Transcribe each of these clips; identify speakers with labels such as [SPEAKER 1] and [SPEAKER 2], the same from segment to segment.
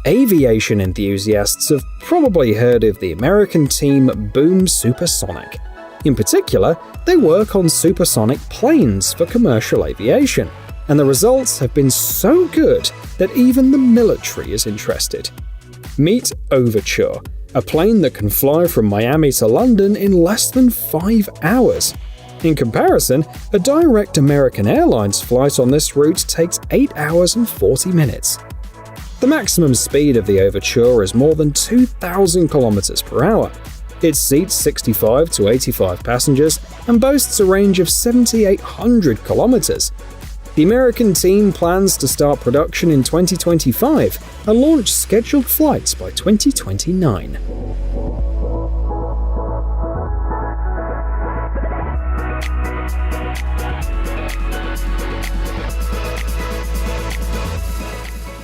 [SPEAKER 1] Aviation enthusiasts have probably heard of the American team Boom Supersonic. In particular, they work on supersonic planes for commercial aviation, and the results have been so good that even the military is interested. Meet Overture, a plane that can fly from Miami to London in less than 5 hours. In comparison, a direct American Airlines flight on this route takes 8 hours and 40 minutes. The maximum speed of the Overture is more than 2,000 km per hour. It seats 65 to 85 passengers and boasts a range of 7,800 kilometers. The American team plans to start production in 2025 and launch scheduled flights by 2029.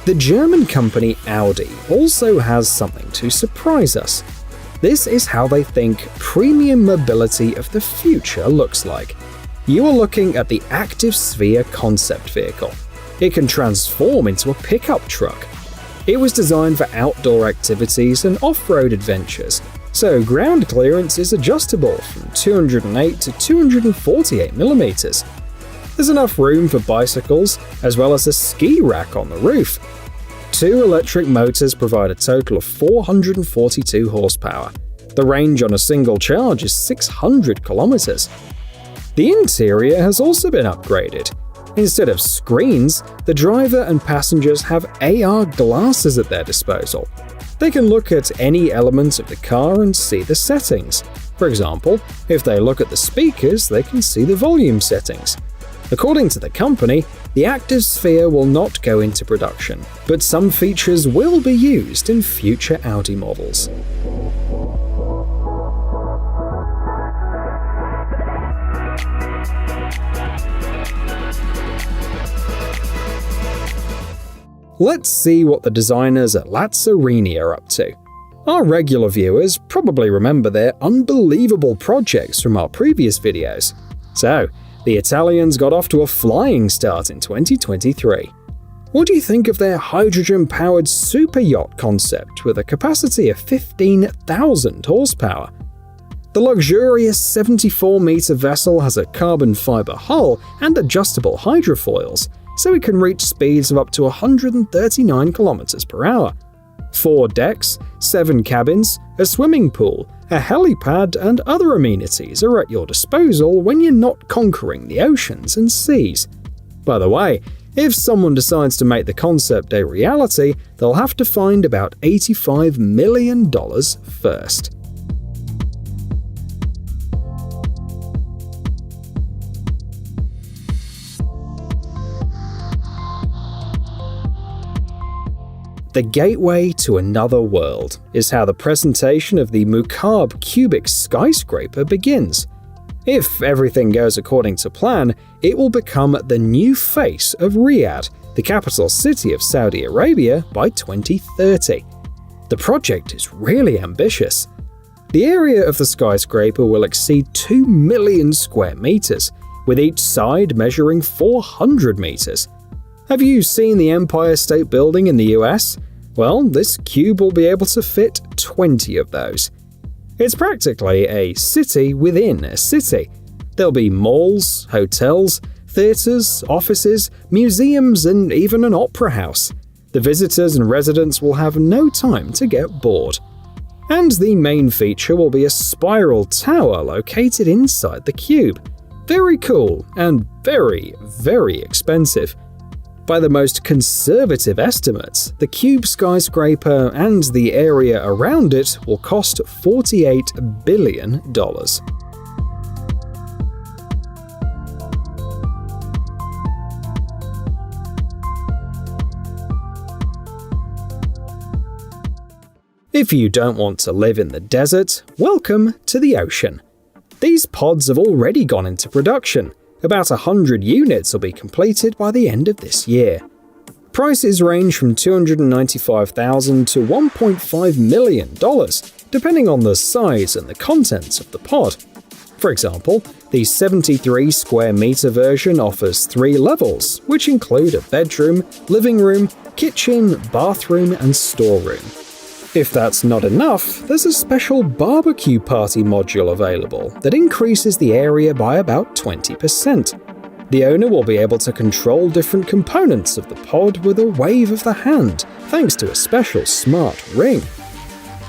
[SPEAKER 1] The German company Audi also has something to surprise us. This is how they think premium mobility of the future looks like. You are looking at the Active Sphere concept vehicle. It can transform into a pickup truck. It was designed for outdoor activities and off-road adventures, so ground clearance is adjustable from 208 to 248 millimeters. There's enough room for bicycles, as well as a ski rack on the roof. 2 electric motors provide a total of 442 horsepower. The range on a single charge is 600 kilometers. The interior has also been upgraded. Instead of screens, the driver and passengers have AR glasses at their disposal. They can look at any element of the car and see the settings. For example, if they look at the speakers, they can see the volume settings. According to the company, the Active Sphere will not go into production, but some features will be used in future Audi models. Let's see what the designers at Lazzarini are up to. Our regular viewers probably remember their unbelievable projects from our previous videos. So, the Italians got off to a flying start in 2023. What do you think of their hydrogen-powered super yacht concept with a capacity of 15,000 horsepower? The luxurious 74-meter vessel has a carbon fiber hull and adjustable hydrofoils, so it can reach speeds of up to 139 km per hour. 4 decks, 7 cabins, a swimming pool, a helipad, and other amenities are at your disposal when you're not conquering the oceans and seas. By the way, if someone decides to make the concept a reality, they'll have to find about $85 million first. The gateway to another world is how the presentation of the Mukaab cubic skyscraper begins. If everything goes according to plan, it will become the new face of Riyadh, the capital city of Saudi Arabia, by 2030. The project is really ambitious. The area of the skyscraper will exceed 2 million square meters, with each side measuring 400 meters. Have you seen the Empire State Building in the US? Well, this cube will be able to fit 20 of those. It's practically a city within a city. There'll be malls, hotels, theaters, offices, museums, and even an opera house. The visitors and residents will have no time to get bored. And the main feature will be a spiral tower located inside the cube. Very cool and very, very expensive. By the most conservative estimates, the cube skyscraper and the area around it will cost $48 billion. If you don't want to live in the desert, welcome to the ocean. These pods have already gone into production. About 100 units will be completed by the end of this year. Prices range from $295,000 to $1.5 million, depending on the size and the contents of the pod. For example, the 73 square meter version offers 3 levels, which include a bedroom, living room, kitchen, bathroom, and storeroom. If that's not enough, there's a special barbecue party module available that increases the area by about 20%. The owner will be able to control different components of the pod with a wave of the hand, thanks to a special smart ring.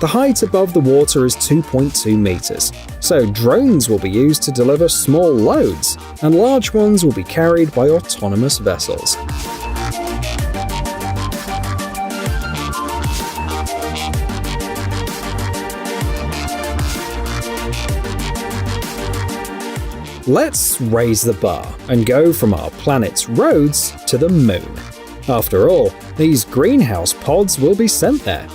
[SPEAKER 1] The height above the water is 2.2 meters, so drones will be used to deliver small loads, and large ones will be carried by autonomous vessels. Let's raise the bar and go from our planet's roads to the moon. After all, these greenhouse pods will be sent there.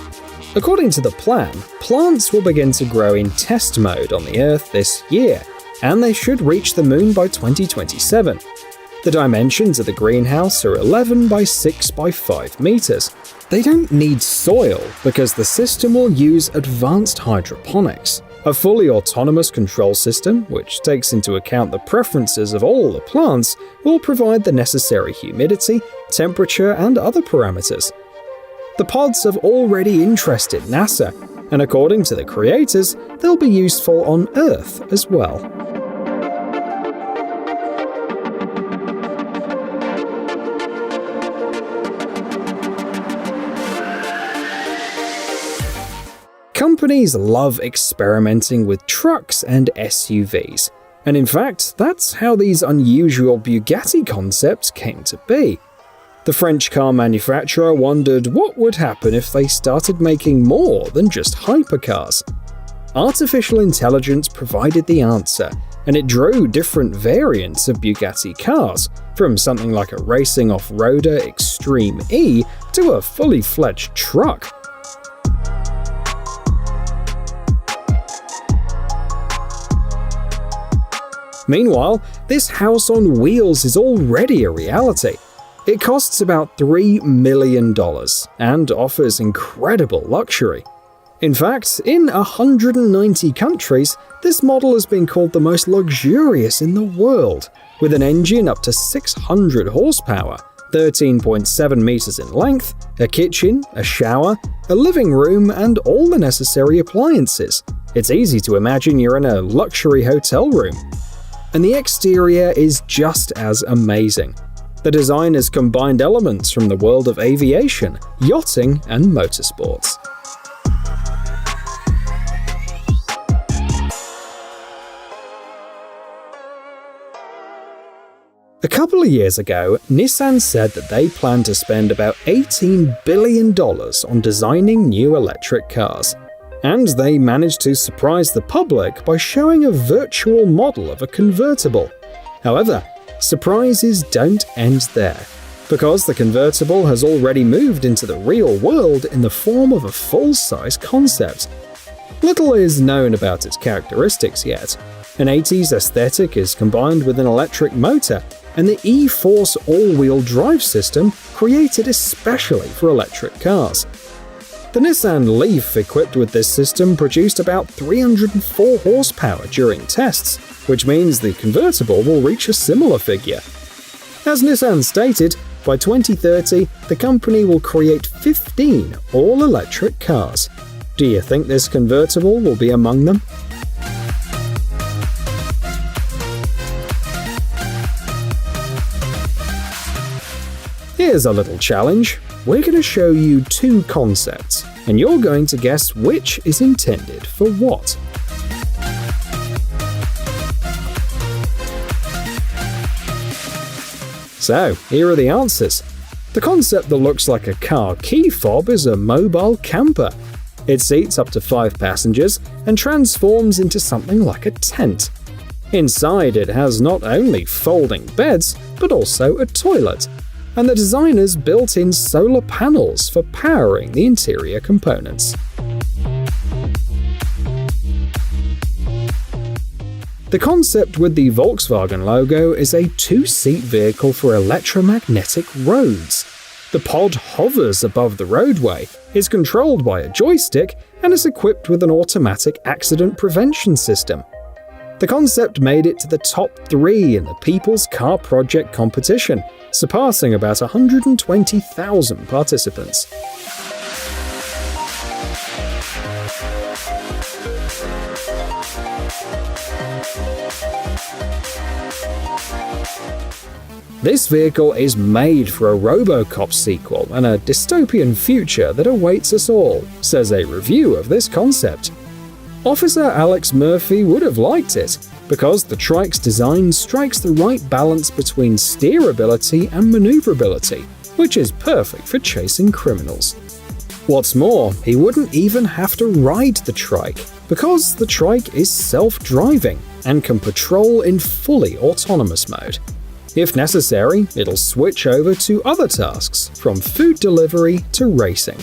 [SPEAKER 1] According to the plan, plants will begin to grow in test mode on the Earth this year, and they should reach the moon by 2027. The dimensions of the greenhouse are 11 by 6 by 5 meters. They don't need soil because the system will use advanced hydroponics, a fully autonomous control system which takes into account the preferences of all the plants will provide the necessary humidity, temperature, and other parameters. The pods have already interested NASA, and according to the creators, they'll be useful on Earth as well. Companies love experimenting with trucks and SUVs, and in fact, that's how these unusual Bugatti concepts came to be. The French car manufacturer wondered what would happen if they started making more than just hypercars. Artificial intelligence provided the answer, and it drew different variants of Bugatti cars, from something like a racing off-roader Extreme E to a fully fledged truck. Meanwhile, this house on wheels is already a reality. It costs about $3 million and offers incredible luxury. In fact, in 190 countries, this model has been called the most luxurious in the world, with an engine up to 600 horsepower, 13.7 meters in length, a kitchen, a shower, a living room, and all the necessary appliances. It's easy to imagine you're in a luxury hotel room. And the exterior is just as amazing. The design has combined elements from the world of aviation, yachting, and motorsports. A couple of years ago, Nissan said that they plan to spend about $18 billion on designing new electric cars. And they managed to surprise the public by showing a virtual model of a convertible. However, surprises don't end there, because the convertible has already moved into the real world in the form of a full-size concept. Little is known about its characteristics yet. An 80s aesthetic is combined with an electric motor, and the E-Force all-wheel drive system created especially for electric cars. The Nissan Leaf equipped with this system produced about 304 horsepower during tests, which means the convertible will reach a similar figure. As Nissan stated, by 2030, the company will create 15 all-electric cars. Do you think this convertible will be among them? Here's a little challenge. We're going to show you 2 concepts, and you're going to guess which is intended for what. So, here are the answers. The concept that looks like a car key fob is a mobile camper. It seats up to 5 passengers and transforms into something like a tent. Inside, it has not only folding beds, but also a toilet. And the designers built in solar panels for powering the interior components. The concept with the Volkswagen logo is a 2-seat vehicle for electromagnetic roads. The pod hovers above the roadway, is controlled by a joystick, and is equipped with an automatic accident prevention system. The concept made it to the top 3 in the People's Car Project competition, surpassing about 120,000 participants. This vehicle is made for a RoboCop sequel and a dystopian future that awaits us all, says a review of this concept. Officer Alex Murphy would have liked it, because the trike's design strikes the right balance between steerability and maneuverability, which is perfect for chasing criminals. What's more, he wouldn't even have to ride the trike, because the trike is self-driving and can patrol in fully autonomous mode. If necessary, it'll switch over to other tasks, from food delivery to racing.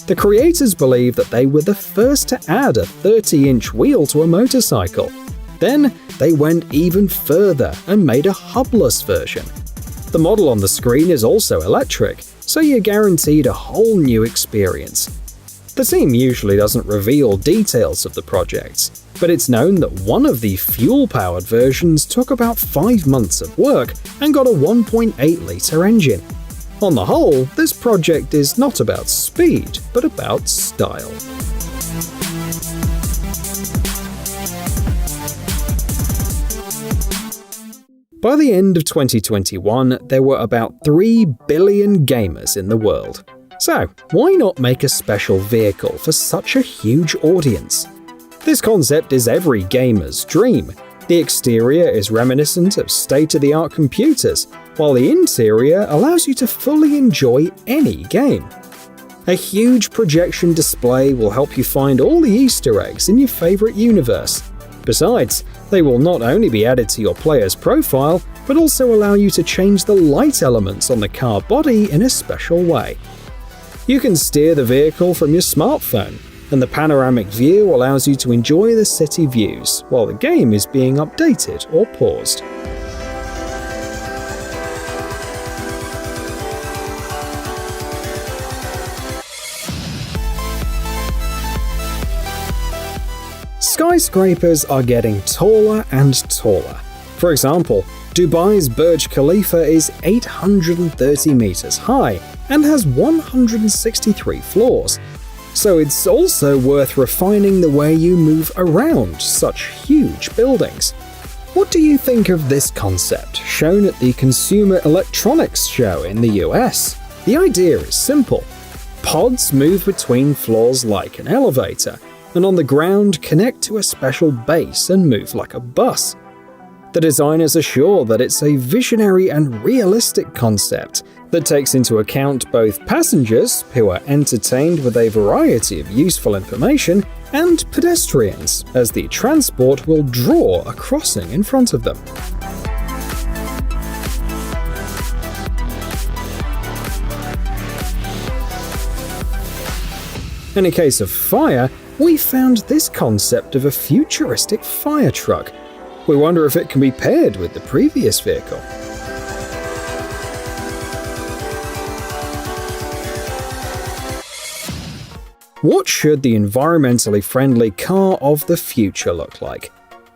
[SPEAKER 1] The creators believe that they were the first to add a 30-inch wheel to a motorcycle. Then, they went even further and made a hubless version. The model on the screen is also electric, so you're guaranteed a whole new experience. The team usually doesn't reveal details of the projects, but it's known that one of the fuel-powered versions took about 5 months of work and got a 1.8-litre engine. On the whole, this project is not about speed, but about style. By the end of 2021, there were about 3 billion gamers in the world. So, why not make a special vehicle for such a huge audience? This concept is every gamer's dream. The exterior is reminiscent of state-of-the-art computers, while the interior allows you to fully enjoy any game. A huge projection display will help you find all the Easter eggs in your favorite universe. Besides, they will not only be added to your player's profile, but also allow you to change the light elements on the car body in a special way. You can steer the vehicle from your smartphone, and the panoramic view allows you to enjoy the city views while the game is being updated or paused. Skyscrapers are getting taller and taller. For example, Dubai's Burj Khalifa is 830 meters high and has 163 floors. So it's also worth refining the way you move around such huge buildings. What do you think of this concept, shown at the Consumer Electronics Show in the US? The idea is simple. Pods move between floors like an elevator, and on the ground connect to a special base and move like a bus. The designers are sure that it's a visionary and realistic concept that takes into account both passengers, who are entertained with a variety of useful information, and pedestrians, as the transport will draw a crossing in front of them. In a case of fire, we found this concept of a futuristic fire truck. We wonder if it can be paired with the previous vehicle. What should the environmentally friendly car of the future look like?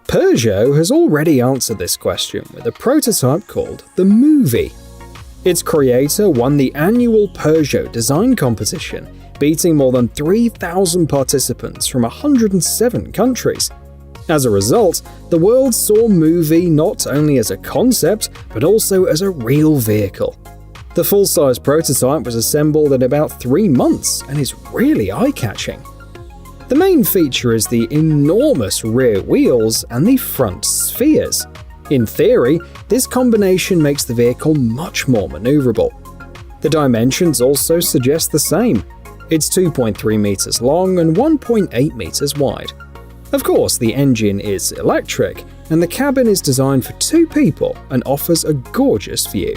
[SPEAKER 1] Peugeot has already answered this question with a prototype called the Movie. Its creator won the annual Peugeot design competition, beating more than 3,000 participants from 107 countries. As a result, the world saw Movie not only as a concept, but also as a real vehicle. The full-size prototype was assembled in about 3 months and is really eye-catching. The main feature is the enormous rear wheels and the front spheres. In theory, this combination makes the vehicle much more maneuverable. The dimensions also suggest the same. It's 2.3 meters long and 1.8 meters wide. Of course, the engine is electric, and the cabin is designed for 2 people and offers a gorgeous view.